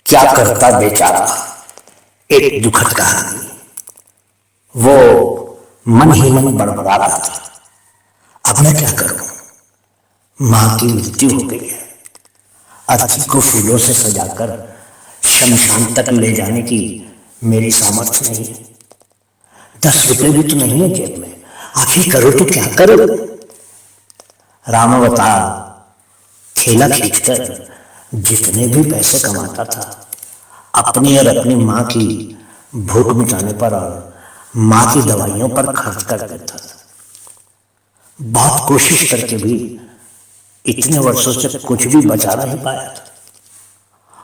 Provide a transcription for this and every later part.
क्या करता बेचारा। एक दुखद कहानी। वो मन ही मन बड़बड़ा रहा था, अब मैं क्या करूं। मां की मृत्यु हो गई है। अर्थी को फूलों से सजाकर शमशान तक ले जाने की मेरी सामर्थ्य नहीं है। 10 रुपए भी तो नहीं है जेब में, आखिर करो तो क्या करो। रामावतार ठेला खींचकर जितने भी पैसे कमाता था अपनी और अपनी माँ की भूख मिटाने पर और माँ की दवाइयों पर खर्च कर देता था। बहुत कोशिश करके भी इतने वर्षों से कुछ भी बचा नहीं पाया था।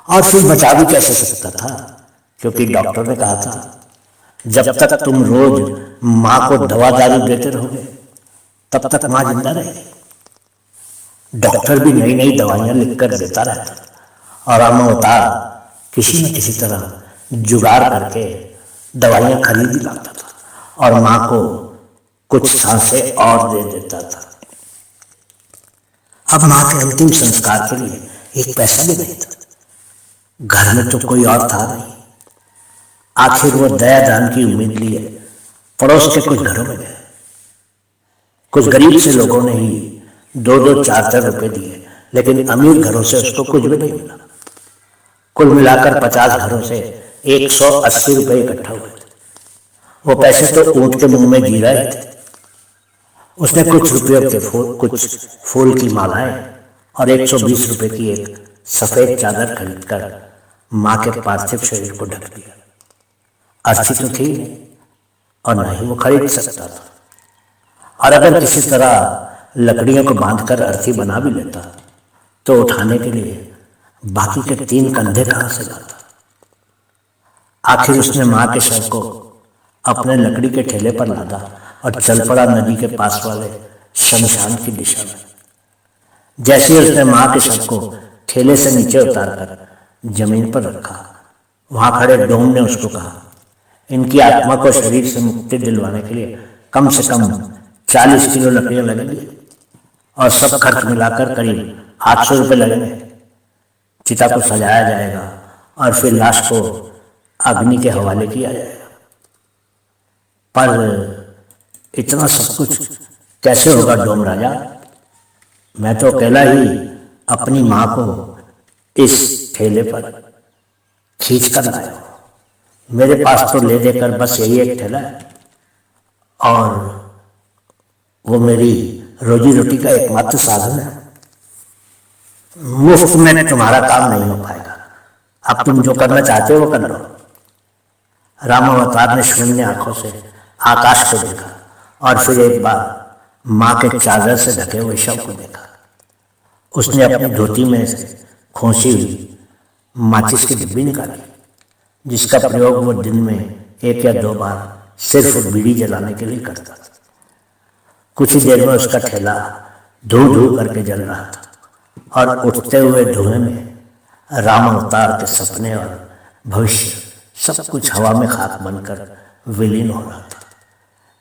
और फिर बचा भी कैसे सकता था, क्योंकि डॉक्टर ने कहा था जब तक तुम रोज माँ को दवा दारू देते रहोगे तब तक माँ जिंदा रहेगी। डॉक्टर भी नई नई दवाइयां लिखकर देता रहता और रामावतार किसी न किसी तरह जुगाड़ करके दवाइयां खरीद लाता था और माँ को कुछ सांसें और दे देता था। अब माँ के अंतिम संस्कार के लिए एक पैसा भी नहीं था। घर में तो कोई और था नहीं। आखिर वो दया दान की उम्मीद लिए पड़ोस के कुछ घरों में गए। कुछ गरीब से लोगों ने ही 2-2, 4-4 रुपए दिए, लेकिन अमीर घरों से उसको कुछ भी नहीं मिला। कुल मिलाकर 50 घरों से 180 रुपए इकट्ठा हुए थे। वो पैसे तो ऊंट के मुंह में जी रहे थे। उसने कुछ रुपयों के कुछ फूल की मालाएं और 120 रुपए की एक सफेद चादर खरीदकर माँ के पार्थिव शरीर को ढक दिया। अर्थी तो थी नहीं और न ही वो खरीद सकता था। और अगर किसी तरह लकड़ियों को बांधकर अर्थी बना भी लेता तो उठाने के लिए बाकी के 3 कंधे कहां से लाता। आखिर उसने माँ के शव को अपने लकड़ी के ठेले पर लादा और चल पड़ा नदी के पास वाले शमशान की दिशा में। जैसे ही उसने माँ के शव को ठेले से नीचे उतारकर जमीन पर रखा, वहां खड़े डोम ने उसको कहा, इनकी आत्मा को शरीर से मुक्ति दिलवाने के लिए कम से कम 40 किलो लकड़ियां लगेंगी और सब खर्च मिलाकर करीब 800 रुपये लगेंगे। चिता को सजाया जाएगा और फिर लाश को अग्नि के हवाले किया जाएगा। पर इतना सब कुछ कैसे होगा डोम राजा? मैं तो अकेला ही अपनी माँ को इस ठेले पर खींच कर लाया हूं। मेरे पास तो ले देकर बस यही एक ठेला है और वो मेरी रोजी रोटी का एकमात्र साधन है। मुफ्त में तुम्हारा काम नहीं हो पाएगा। अब तुम जो करना चाहते हो वो कर लो। रामावतार ने शून्य आंखों से आकाश को देखा और फिर एक बार माँ के चादर से ढके हुए शव को देखा। उसने अपनी धोती में से खोसी हुई माचिस की डिब्बी निकाली, जिसका प्रयोग वो दिन में 1 या 2 बार सिर्फ बीड़ी जलाने के लिए करता था। कुछ ही देर में उसका ठेला धू धू करके जल रहा था और उठते हुए धुएं में रामावतार के सपने और भविष्य सब कुछ हवा में खाक बनकर विलीन हो रहा था।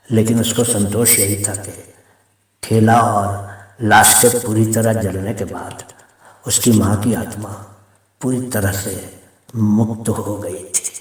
लेकिन उसको संतोष यही था कि ठेला और लाश के पूरी तरह जलने के बाद उसकी माँ की आत्मा पूरी तरह से मुक्त हो गई थी।